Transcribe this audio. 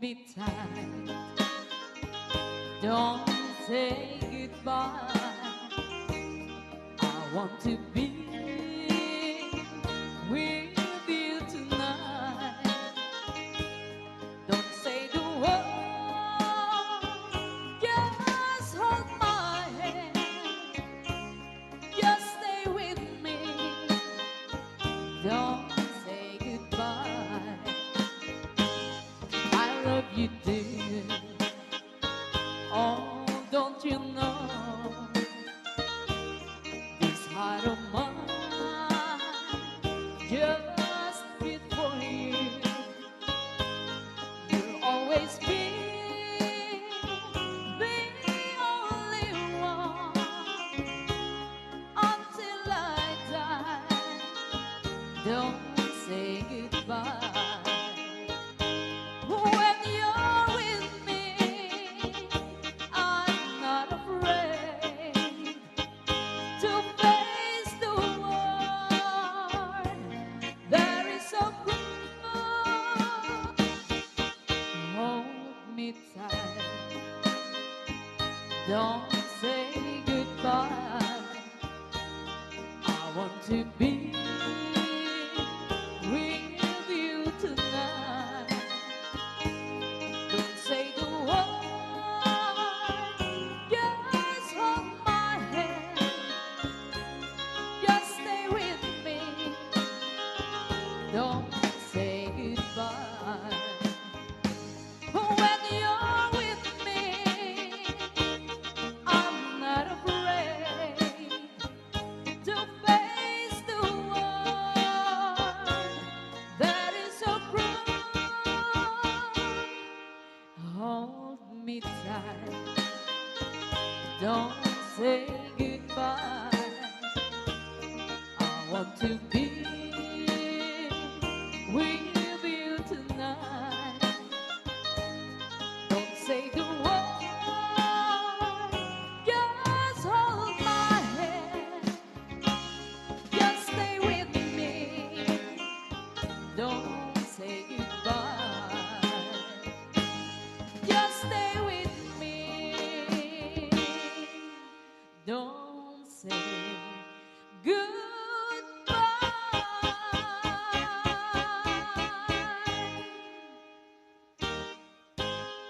me tight. Don't say goodbye. I want to be with you tonight. Don't say the word, just hold my hand. Just stay with me. Don't say goodbye. I love you, dear. Oh, don't you know? This heart of mine just beat for you. You'll always be the only one until I die. Don't say goodbye. When you're with me, I'm not afraid to face the world. There is a good. Hold me tight. Don't say goodbye. I want to be with you tonight. Don't say the word, just hold my hand. Just stay with me. Don't say goodbye. When you're with me, I'm not afraid to face the world that is so cruel. Hold me tight. Don't say goodbye. I want to be with you tonight. Don't say the word, just hold my hand. Just stay with me. Don't say goodbye. Just stay with me. Don't